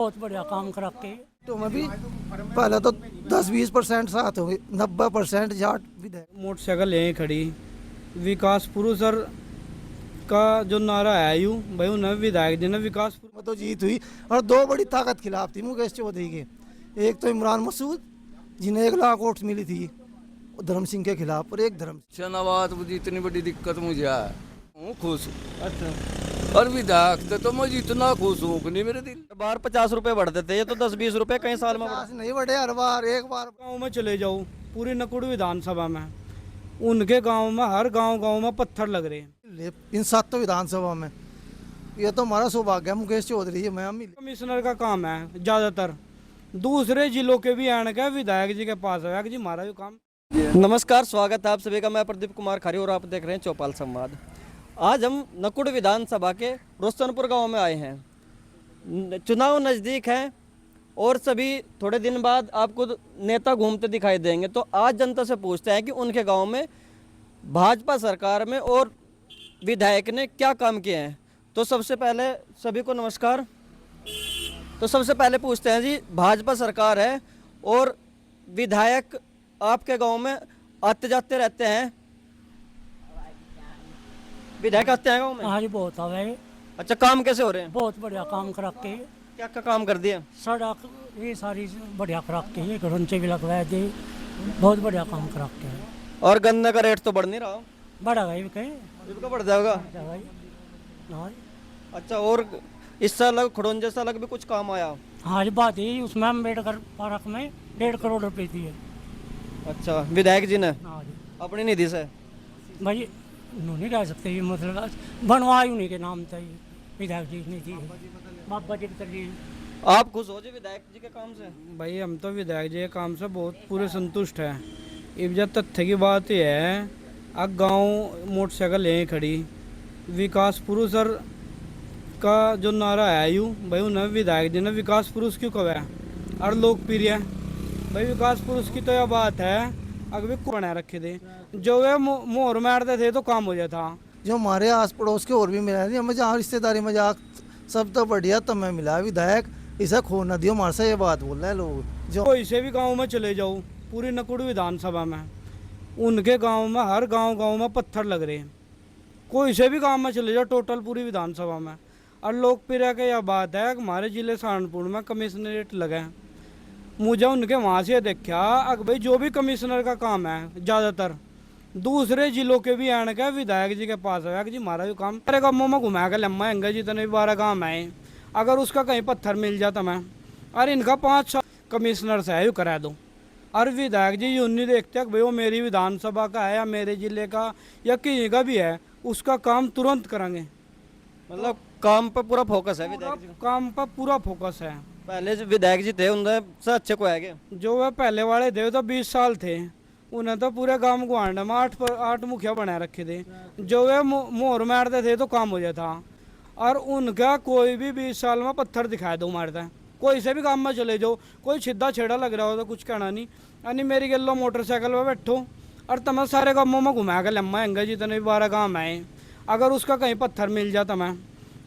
बहुत बढ़िया काम कर रखे। तो मैं भी पहले तो 10-20% साथ हो गई, 90% जाट विधायक। मोटरसाइकिल यहीं खड़ी, विकास पुरुष सर का जो नारा है यूं भाई उन्हें विधायक जी ने विकास में तो जीत हुई और दो बड़ी ताकत खिलाफ थी मुकेश चौधरी के। एक तो इमरान मसूद जिन्हें 1 लाख वोट मिली थी धर्म सिंह के खिलाफ, और एक धर्म शनावाद मुझे इतनी बड़ी दिक्कत मुझे है, हूँ खुश हूँ। अच्छा और विधायक तो मुझे इतना खुश हूँ कि नहीं मेरे दिल। बाहर 50 रुपए बढ़ देते, ये तो 10-20 रुपए कई साल में बढ़ा। 50 नहीं बढ़े हर बार, एक बार। गाँव में चले जाओ, पूरी नकुड़ विधानसभा में उनके गांव में हर गांव में पत्थर लग रहे हैं। इन 7 विधानसभा में ये तो हमारा सौभाग्य है मुकेश चौधरी है। मैं मिली कमिश्नर का काम है ज़्यादातर दूसरे जिलों के भी आने का विधायक जी के पास है कि हमारा जो काम। नमस्कार, स्वागत है आप सभी का। मैं प्रदीप कुमार खरे और आप देख रहे हैं चौपाल संवाद। आज हम नकुड़ विधानसभा के रोशनपुर गांव में आए हैं। चुनाव नज़दीक है और सभी थोड़े दिन बाद आपको नेता घूमते दिखाई देंगे, तो आज जनता से पूछते हैं कि उनके गांव में भाजपा सरकार में और विधायक ने क्या काम किए हैं। तो सबसे पहले सभी को नमस्कार। तो सबसे पहले पूछते हैं जी, भाजपा सरकार है और विधायक आपके गांव में आते जाते रहते हैं, विधायक आते हैं गांव में? हाँ जी बहुत आवे। अच्छा, काम कैसे हो रहे हैं? बहुत बढ़िया काम कर रखे। क्या क्या काम कर दिए? सड़क ये सारी बढ़िया कर रखे हैं, घरंचे भी लगवाए थे, बहुत बढ़िया काम कर रखे हैं। और गन्ने का रेट तो बढ़ नहीं रहा, बढ़ा गई कहीं इसका बढ़ जाएगा। हाँ अच्छा, और इस साल अलग खड़ोंजे से अलग भी कुछ काम आया? हाँ जी बात ही उसमें अम्बेडकर पार्क में 1.5 करोड़ रुपए दिए। अच्छा, विधायक जी ने हाँ जी अपनी निधि से? भाई नो नहीं कह सकते, ये मतलब बनवाई उन्हीं के नाम था, ये विधायक जी ने दी बाबा जी कर लिए। आप खुश हो जी विधायक जी के काम से? भाई हम तो विधायक जी के काम से बहुत पूरे संतुष्ट हैं। अब जब तथ्य की बात यह है, अब गांव मोटरसाइकिल यहीं खड़ी, विकास पुरुष सर का जो नारा है यूं भाई उन्हें विधायक जी ने विकास पुरुष क्यों कहा है और लोकप्रिय भाई विकास पुरुष की तो यह बात है अगर को बना रखे थे, जो वे मोहर मारते थे तो काम हो जाता। जो हमारे आस पड़ोस के और भी मिला है, हमें जहाँ रिश्तेदारी मजाक सब तो बढ़िया तो मैं मिला विधायक इसे खो न दियो हमारे से, ये बात बोल रहे हैं लोग। जो कोई से भी गांव में चले जाओ, पूरी नकुड़ विधानसभा में उनके गांव में हर गांव में पत्थर लग रहे हैं। कोई से भी गांव में चले जाओ टोटल पूरी विधानसभा में। और लोकप्रिय का यह बात है कि हमारे जिले सहारनपुर में कमिश्नरेट लगा है, मुझे उनके वहाँ से देखा अगर भाई जो भी कमिश्नर का काम है ज़्यादातर दूसरे जिलों के भी आने का विधायक जी के पास है कि जी हमारा जो काम अरे गाँव में घुमा के लम्बा हैंगे जितने भी 12 काम है, अगर उसका कहीं पत्थर मिल जाता मैं अरे इनका 5 साल कमिश्नर से है यू करा दो। और विधायक जी यूँ नहीं देखते भाई वो मेरी विधानसभा का है या मेरे जिले का या कहीं का भी है, उसका काम तुरंत करेंगे। मतलब काम पर पूरा फोकस है विधायक जी का? काम पर पूरा फोकस है। पहले जो विधायक जी थे उनसे अच्छे को है? जो वह पहले वाले थे तो 20 साल थे, उन्हें तो पूरे गांव गुआंडा में 8 मुखिया बना रखे थे, जो वे मोहर मारते थे तो काम हो जाता। और उनका कोई भी 20 साल में पत्थर दिखाया दो मारता है, कोई से भी काम में चले जाओ, कोई सीधा छेड़ा लग रहा हो तो कुछ कहना नहीं, यानी मेरी गलो मोटरसाइकिल में बैठो और तुम्हें सारे गाँवों में घुमा के लम्बा हैंगे जितने भी 12 गाँव आए, अगर उसका कहीं पत्थर मिल जाता मैं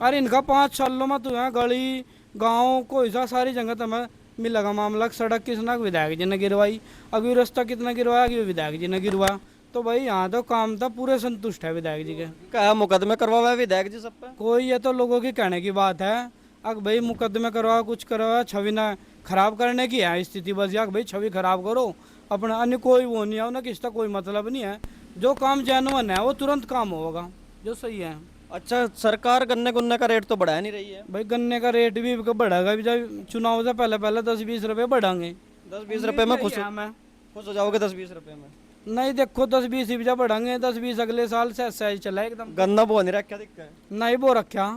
अरे इनका 5 सालों में तुम्हें गली गाँव कोई सा सारी जगह तुम्हें मिलेगा मामला। सड़क किसना विधायक जी ने गिरवाई, अभी रास्ता कितना गिरवाया कि विधायक जी ने गिरवाया। तो भाई यहाँ तो काम था पूरे संतुष्ट है विधायक जी के। क्या मुकदमे करवा है विधायक जी सब पे? कोई ये तो लोगों की कहने की बात है, अगर भाई मुकदमे करवा कुछ करवा छवि ना खराब करने की है स्थिति, बस या भाई छवि खराब करो अपना, अन्य कोई वो नहीं है, उन्हें किसका कोई मतलब नहीं है। जो काम जेन्युइन है वो तुरंत काम होगा जो सही है। अच्छा, सरकार गन्ने गुन्ने का रेट तो बढ़ा नहीं रही है? भाई गन्ने का रेट भी बढ़ेगा, जब चुनाव से पहले 10-20 रुपये बढ़ाएंगे। 10-20 रुपए में खुश मैं खुश हो जाओगे? 10-20 रुपए में नहीं, देखो 10-20 ही जब बढ़ाएंगे, 10-20 अगले साल से सही चला एकदम। गन्ना बो नहीं रहा, क्या दिक्कत है? नहीं बो रखा,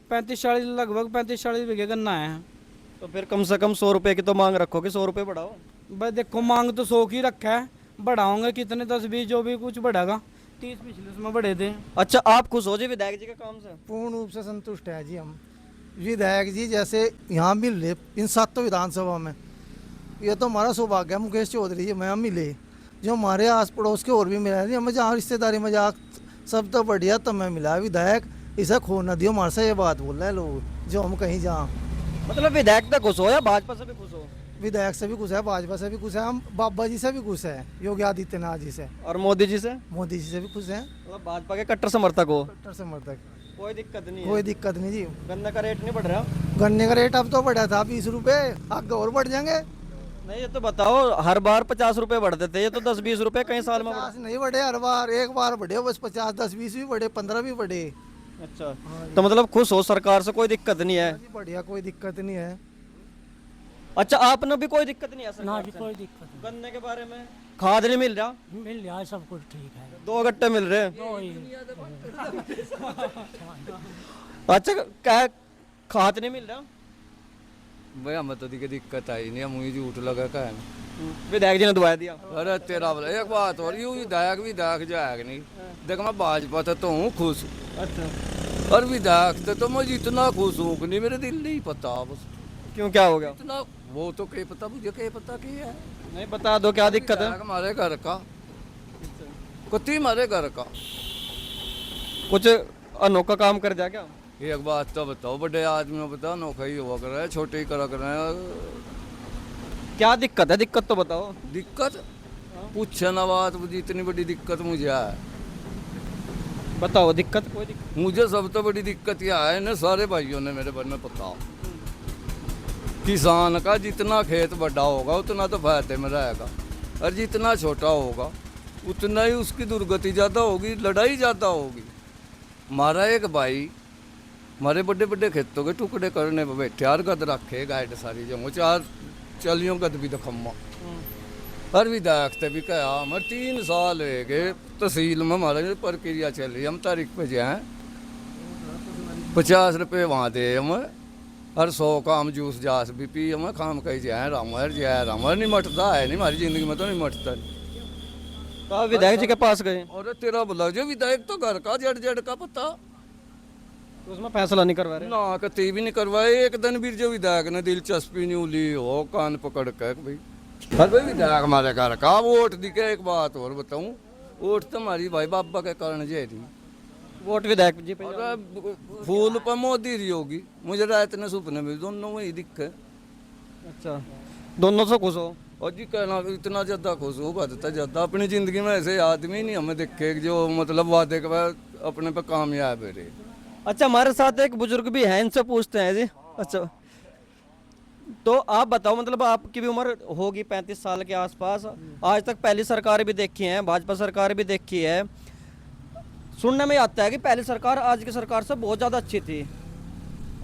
35-40 लगभग 35-40 बीघे गन्ना है। तो फिर कम से कम 100 रुपए की तो मांग रखो कि 100 रुपए बढ़ाओ। भाई देखो मांग तो 100 की रखा है, बढ़ाओगे कितने 10-20 जो भी कुछ बढ़ेगा, 30 पिछले उसमें बढ़े थे। अच्छा, आप खुश हो जी विधायक जी के काम से? पूर्ण रूप से संतुष्ट है जी हम। विधायक जी जैसे यहाँ मिले इन 7 विधानसभा में, ये तो हमारा सौभाग्य है मुकेश चौधरी है। मैं मिले जो हमारे आस पड़ोस के और भी मिला है, हमें जहाँ रिश्तेदारी मजाक सब तो बढ़िया तो मैं मिला विधायक इसे खो न दियो हमारे से, ये बात बोल रहे हैं लोग। जो हम कहीं जहाँ मतलब विधायक तक खुश हो या भाजपा से भी खुश हो? विधायक से भी खुश है, भाजपा से भी खुश है, हम बाबा जी से भी खुश है, योगी आदित्यनाथ जी से, और मोदी जी से? मोदी जी से भी खुश हैं। मतलब भाजपा के कट्टर समर्थक हो? कट्टर समर्थक, कोई दिक्कत नहीं कोई है? दिक्कत नहीं जी। गन्ना का रेट नहीं बढ़ रहा? गन्ने का रेट अब तो बढ़ा था 20 रुपए, आगे और बढ़ जाएंगे। नहीं, ये तो बताओ, हर बार 50 रुपए बढ़ते थे, ये तो 10-20 रुपए कई साल में बढ़ा। 50 नहीं बढ़े हर बार, एक बार बढ़े बस 50, 10, 20 भी बढ़े, 15 भी बढ़े। अच्छा, तो मतलब खुश हो सरकार से, कोई दिक्कत नहीं है? जी बढ़िया, कोई दिक्कत नहीं है। अच्छा, आपने भी कोई दिक्कत नहीं है ना सरकार जी से? कोई दिक्कत गन्ने के बारे में खाद नहीं मिल रहा? नहीं, मिल रहा है सब कुछ ठीक है। 2 गट्टे मिल रहे हैं। तो ही अच्छा, क्या खाद नहीं मिल रहा? भाई हमें तो दिक्कत आई नहीं, हम झूठ लगा का है। विधायक जी ने दबा दिया। अरे तेरा बोला एक बात और यूं विधायक जाएगा नहीं। देख मैं भाजपा से तो हूँ खुश, अच्छा, और विधायक से तो मैं जितना खुश हूँ कि नहीं मेरे दिल नहीं पता बस क्यों, क्या हो गया? इतना वो तो क्या पता, मुझे क्या पता क्या है। नहीं बता दो, क्या दिक्कत है? विधायक हमारे घर का कुत्ती, हमारे घर का कुछ अनोखा काम कर दिया क्या? एक बात तो बताओ, बड़े आदमी बताओ, नौका ही हुआ कर रहा है, छोटे ही करा कर रहे हैं। क्या दिक्कत है, दिक्कत तो बताओ। दिक्कत पूछे ना बात, मुझे इतनी बड़ी दिक्कत मुझे है। बताओ दिक्कत, कोई दिक्कत? मुझे सबसे बड़ी दिक्कत यह है ना, सारे भाइयों ने मेरे बारे में पता, किसान का जितना खेत बड़ा होगा उतना तो फायदे में रहेगा, और जितना छोटा होगा उतना ही उसकी दुर्गति ज़्यादा होगी, लड़ाई ज़्यादा होगी। हमारा एक भाई हमारे बड़े बड़े खेतों के टुकड़े करने पर बैठे, यार गद रखे गाइड सारी जो 4 चलियों गद भी दखम्मा, हर विधायक से भी कहा, हमारे 3 साल हो गए तहसील में हमारा जो प्रक्रिया चल रही है, हम तारीख पे जाए 50 रुपये वहाँ दे हम, हर 100 का हम जूस जास भी पी, हम खाम कहीं जाए रामर नहीं मटता है, नहीं हमारी ज़िंदगी में तो नहीं मटता। तो आप विधायक जी के पास गए और तेरा बोला जो विधायक तो घर का जड़ का पता तो उसमें फैसला नहीं करवा रहे? ना, कती भी नहीं करवाए। एक दिन भी जो विधायक ने दिलचस्पी नहीं उली हो, कान पकड़ के भाई हर भाई विधायक हमारे घर का वोट दी के। एक बात और बताऊं, वोट तो हमारी भाई बाबा के कारण जे रही, वोट विधायक जी पे? और फूल पर मोदी रही होगी, मुझे रात ने सपने में दोनों वही दिखे। अच्छा, दोनों से खुश हो? और जी कहना इतना ज़्यादा खुश हो, बढ़ता ज़्यादा अपनी ज़िंदगी में ऐसे आदमी नहीं हमें दिखे जो मतलब वादे के बाद अपने पे कामयाब रहे। अच्छा, हमारे साथ एक बुजुर्ग भी हैं, इनसे पूछते हैं जी। अच्छा, तो आप बताओ, मतलब आपकी भी उम्र होगी 35 साल के आसपास, आज तक पहली सरकार भी देखी है, भाजपा सरकार भी देखी है, सुनने में आता है कि पहली सरकार आज की सरकार से बहुत ज़्यादा अच्छी थी।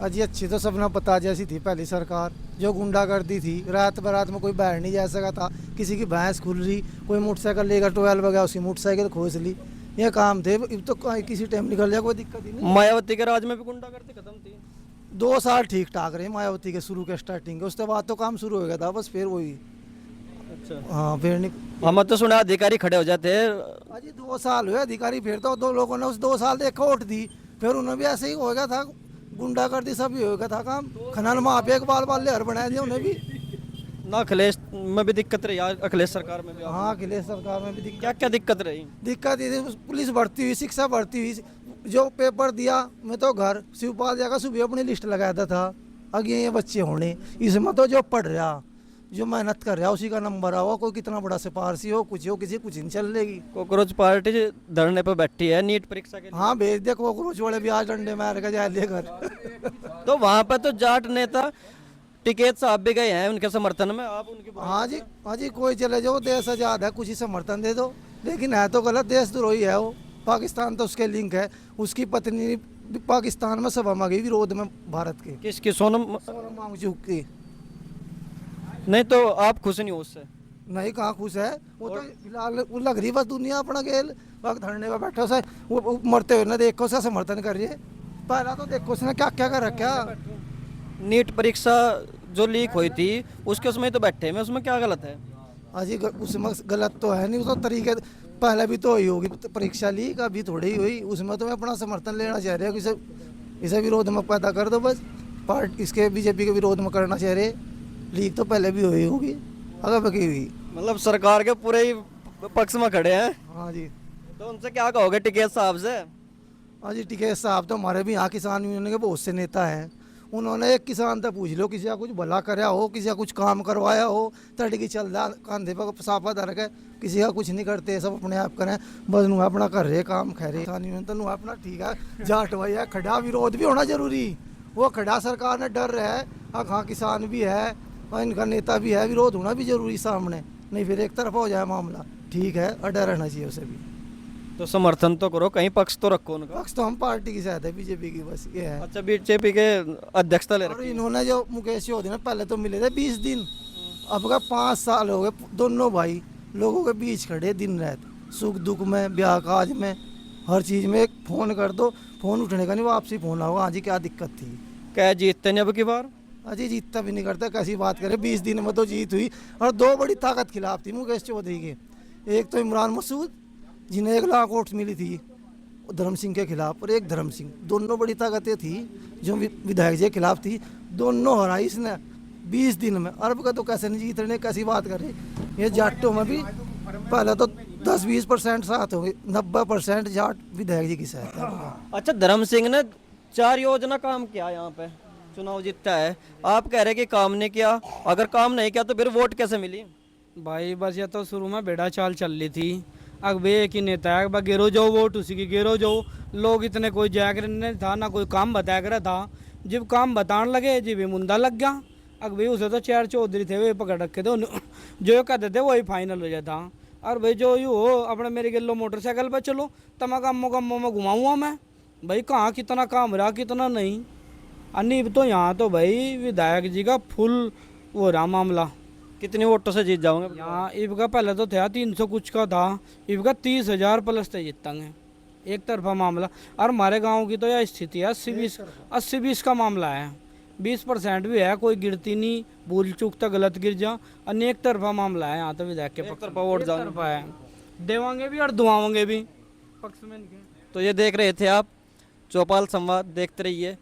अजी अच्छी तो सबने पता जैसी थी पहली सरकार, जो गुंडागर्दी थी, रात बरात में कोई बाहर नहीं जा सका था, किसी की भैंस खुल रही, कोई मोटरसाइकिल लेकर 12 गया उसकी मोटरसाइकिल खोज ली, ये काम थे। अब तो किसी टाइम निकल जाए कोई दिक्कत ही नहीं। मायावती के राज में भी गुंडागर्दी खत्म थी? 2 साल ठीक ठाक रहे मायावती के शुरू के स्टार्टिंग के, उसके बाद तो काम शुरू हो गया था बस, फिर वही। अच्छा, हाँ फिर नहीं। हम तो सुना अधिकारी खड़े हो जाते हैं। अजी 2 साल हुए अधिकारी, फिर तो 2 लोगों ने उस 2 साल देखा वोट दी, फिर उन्हें भी ऐसे ही हो गया था, गुंडागर्दी सब ही हो गया था काम। खनन माफिया के बाल लेहर बना दिया उन्हें भी। ना अखिलेश में भी दिक्कत रही, अखिलेश सरकार में भी? हाँ अखिलेश सरकार में भी दिक्कत। क्या क्या दिक्कत रही? दिक्कत ये थी, पुलिस भर्ती हुई, शिक्षा भर्ती हुई, जो पेपर दिया मैं तो घर शिवपाल जाकर सुबह अपनी लिस्ट लगाया था, आगे ये बच्चे होने, इसमें तो जो पढ़ रहा, जो मेहनत कर रहा उसी का नंबर आओ, कोई कितना बड़ा सिफारसी हो, कुछ कुछ नहीं चल लेगी। कॉकरोच पार्टी धरने पर बैठी है नीट परीक्षा के लिए। हाँ भेज दे, कॉकरोच वाले भी आज डंडे मार के जाए लेकर। तो वहाँ पर तो जाट नेता टिकैत साहब भी गए हैं उनके समर्थन में, आप उनकी हाँ जी कोई चले जाओ, देश आजाद है, कुछ ही समर्थन दे दो, लेकिन है तो गलत, देशद्रोही है वो। पाकिस्तान तो उसके लिंक है, उसकी पत्नी पाकिस्तान में सभा में गई विरोध में भारत के, किसकी? सोनम वांगचुक की। नहीं, तो आप खुश नहीं हो उससे? नहीं कहाँ खुश है वो, तो फिलहाल वो लग रही बस दुनिया अपना खेल, वक्त धरने पर बैठा से वो मरते हुए ना देखो, उसका समर्थन कर रही है। पहला तो देखो उसने क्या क्या कर रखा। नीट परीक्षा जो लीक हुई थी उसके उसमें तो बैठे में, उसमें क्या गलत है? अजी उसमें गलत तो है नहीं, उसका तरीके पहले भी तो हुई होगी परीक्षा लीक, अभी थोड़ी ही हुई, उसमें तो मैं अपना समर्थन लेना चाह रहे हो, इसे विरोध में पैदा कर दो बस, पार्टी इसके बीजेपी के विरोध में करना चाह रहे। लीक तो पहले भी हुई होगी, अगर बकी हुई। मतलब सरकार के पूरे ही पक्ष में खड़े हैं। हाँ जी। तो उनसे क्या कहोगे टिकैत साहब से? हाँ जी टिकैत साहब तो हमारे भी यहाँ किसान यूनियन के बहुत से नेता हैं, उन्होंने एक किसान तक पूछ लो, किसी का कुछ भला कराया हो, किसी का कुछ काम करवाया हो, तड़की चल रहा कंधे पर साफा धर के, किसी का कुछ नहीं करते, सब अपने आप करें, बस नु अपना कर रहे काम खैरे खानी में तो नु अपना ठीक है। जाट भाई है, खड़ा विरोध भी होना जरूरी, वो खड़ा सरकार ने डर रहा है, हाँ किसान भी है और इनका नेता भी है, विरोध होना भी जरूरी सामने, नहीं फिर एक तरफ हो जाए मामला। ठीक है, और डर रहना चाहिए उसे भी। तो समर्थन तो करो, कहीं पक्ष तो रखो उनका। पक्ष तो हम पार्टी की साथ है, बीजेपी की, बस ये है। अच्छा, बीजेपी के अध्यक्षता ले और रखी है। इन्होंने जो मुकेश चौधरी ने पहले तो मिले थे 20 दिन, अब का 5 साल हो गए, दोनों भाई लोगों के बीच खड़े दिन रात, सुख दुख में, ब्याह काज में, हर चीज़ में। एक फ़ोन कर दो, फ़ोन उठने का नहीं, वापसी फ़ोन आओगा, हाँ जी क्या दिक्कत थी। क्या जीतते नहीं अब की बार? अजी जीतता भी नहीं करता, कैसी बात करें, 20 दिन में तो जीत हुई। और 2 बड़ी ताकत खिलाफ थी मुकेश चौधरी के, एक तो इमरान मसूद जिन्हें 1 लाख वोट मिली थी धर्म सिंह के खिलाफ, और एक धर्म सिंह, दोनों बड़ी ताकतें थी जो विधायक जी के खिलाफ थी, दोनों हराई इसने 20 दिन में। अरब का तो कैसे नहीं जीत रहे, कैसी बात कर रही। ये जाटों में भी पहले तो 10-20% साथ हो गए, 90% जाट विधायक जी की साथ है। अच्छा, धर्म सिंह ने 4 योजना काम किया यहाँ पे, चुनाव जीतता है, आप कह रहे कि काम नहीं किया। अगर काम नहीं किया तो फिर वोट कैसे मिली? भाई बस ये तो शुरू में बेड़ा चाल चल रही थी, अब वे एक ही नेता है, बस गिरो जाओ वोट उसी की गिरो जाओ। लोग इतने कोई जाकर नहीं था, ना कोई काम बताया कर था, जब काम बताने लगे जी भी मुंदा लग गया। अब भाई उसे तो 4 चौधरी थे, वे पकड़ रखे थे, जो कहते थे वही फाइनल हो जाता। और भाई जो यू हो अपने मेरे गिल्लो मोटरसाइकिल पर चलो, तमा कम्मों में घुमाऊँगा मैं, भाई कहाँ कितना काम रहा कितना नहीं। अन्य तो यहाँ तो भाई विधायक जी का फुल वो रहा मामला। कितने वोटों से जीत जाओगे? यहाँ ईब का पहले तो था 300 कुछ का था, ईब का 30,000 प्लस थे जीतेंगे, एक तरफा मामला। और हमारे गांव की तो यह स्थिति है 80-20 का मामला है, 20% भी है, कोई गिरती नहीं, भूल चूक तो गलत गिर जा, अन्य एक तरफा मामला है यहाँ तो विधायक के पक्ष तरफा वोट एक जाओगे। तरफा है, देवांगे भी और दुआओगे भी पक्ष में इनके। तो ये देख रहे थे आप चौपाल संवाद, देखते रहिए।